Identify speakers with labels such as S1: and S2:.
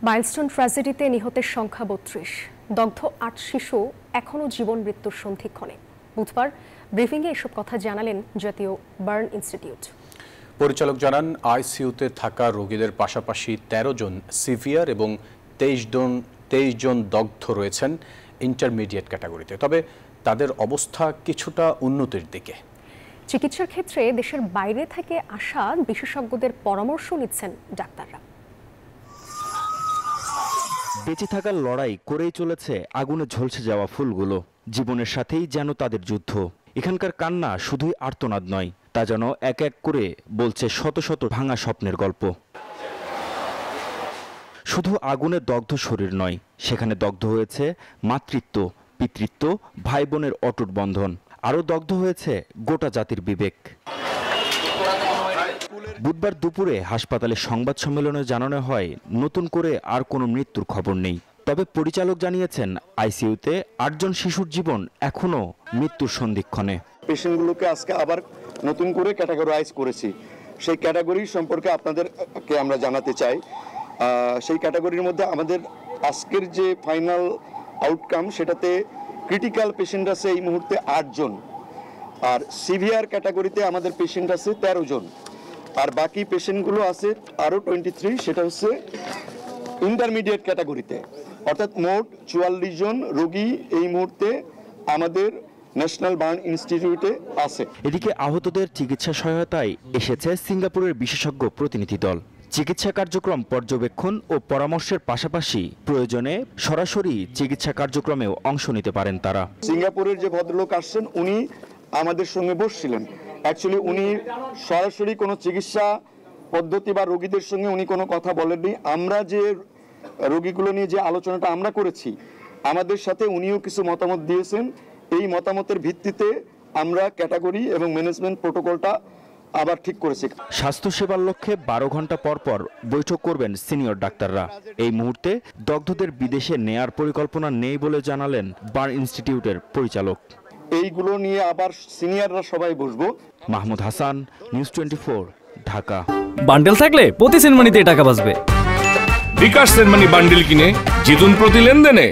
S1: Milestone ট্র্যাজেডিতে নিহতের সংখ্যা ৩২, দগ্ধ ৮ শিশু এখনও জীবন মৃত্যুর সন্ধিক্ষণে। বুধবার ব্রিফিংয়ে এসব কথা জানালেন জাতীয় বার্ন ইনস্টিটিউট।
S2: পরিচালক জানান, আইসিইউতে থাকা রোগীদের পাশাপাশি ১৩ জন সিভিয়ার এবং ২৩ জন দগ্ধ রয়েছেন ইন্টারমিডিয়েট ক্যাটাগরিতে। তবে তাদের অবস্থা কিছুটা উন্নতির দিকে।
S1: চিকিৎসার ক্ষেত্রে দেশের বাইরে থেকে আসা বিশেষজ্ঞদের পরামর্শ নিচ্ছেন ডাক্তাররা।
S3: বেঁচে থাকার লড়াই করেই চলেছে আগুনে ঝলসে যাওয়া ফুলগুলো। জীবনের সাথেই যেন তাদের যুদ্ধ। এখানকার কান্না শুধুই আর্তনাদ নয়, তা যেন এক এক করে বলছে শত শত ভাঙা স্বপ্নের গল্প। শুধু আগুনে দগ্ধ শরীর নয়, সেখানে দগ্ধ হয়েছে মাতৃত্ব, পিতৃত্ব, ভাই বোনের অটুট বন্ধন। আরও দগ্ধ হয়েছে গোটা জাতির বিবেক। বুধবার দুপুরে হাসপাতালে সংবাদ সম্মেলনে জানানো হয়, নতুন করে আর কোনো মৃত্যুর খবর নেই। তবে পরিচালক জানিয়েছেন, আইসিইউতে ৮ জন শিশুর জীবন এখনো মৃত্যুর সন্ধিক্ষণে।
S4: পেশেন্টগুলোকে আজকে আবার নতুন করে ক্যাটাগরাইজ করেছি। সেই ক্যাটাগরি সম্পর্কে আপনাদেরকে আমরা জানাতে চাই। সেই ক্যাটাগরির মধ্যে আমাদের আজকের যে ফাইনাল আউটকাম, সেটাতে ক্রিটিক্যাল পেশেন্ট আছে এই মুহূর্তে ৮ জন, আর সিভিয়ার ক্যাটাগরিতে আমাদের পেশেন্ট আছে ১৩ জন, আর বাকি পেশেন্টগুলো আছে আরও 23, সেটা হচ্ছে ইন্টারমিডিয়েট ক্যাটাগরিতে। অর্থাৎ মোট ৪৪ জন রোগী এই মুহূর্তে আমাদের ন্যাশনাল বার্ন ইনস্টিটিউটে আছে।
S3: এদিকে আহতদের চিকিৎসা সহায়তায় এসেছে সিঙ্গাপুরের বিশেষজ্ঞ প্রতিনিধি দল। চিকিৎসা কার্যক্রম পর্যবেক্ষণ ও পরামর্শের পাশাপাশি প্রয়োজনে সরাসরি চিকিৎসা কার্যক্রমেও অংশ নিতে পারেন তারা।
S4: সিঙ্গাপুরের যে ভদ্রলোক আসছেন, উনি আমাদের সঙ্গে বসছিলেন। অ্যাকচুয়ালি উনি সরাসরি কোনো চিকিৎসা পদ্ধতি বা রোগীদের সঙ্গে উনি কোনো কথা বলেননি। আমরা যে রোগীগুলো নিয়ে যে আলোচনাটা আমরা করেছি, আমাদের সাথে উনিও কিছু মতামত দিয়েছেন। এই মতামতের ভিত্তিতে আমরা ক্যাটাগরি এবং ম্যানেজমেন্ট প্রোটোকলটা আবার ঠিক করেছি।
S3: স্বাস্থ্যসেবার লক্ষ্যে ১২ ঘন্টা পর পর বৈঠক করবেন সিনিয়র ডাক্তাররা। এই মুহূর্তে দগ্ধদের বিদেশে নেয়ার পরিকল্পনা নেই বলে জানালেন বার্ন ইনস্টিটিউটের পরিচালক।
S4: এইগুলো নিয়ে আবার সিনিয়ররা সবাই বসবো।
S3: মাহমুদ হাসান, নিউজ 24, ঢাকা।
S5: বান্ডেল থাকলে প্রতি সেনমানিতে টাকা বাঁচবে।
S6: বিকাশ সেনমানি বান্ডেল কিনে জিতুন প্রতি লেনদেনে।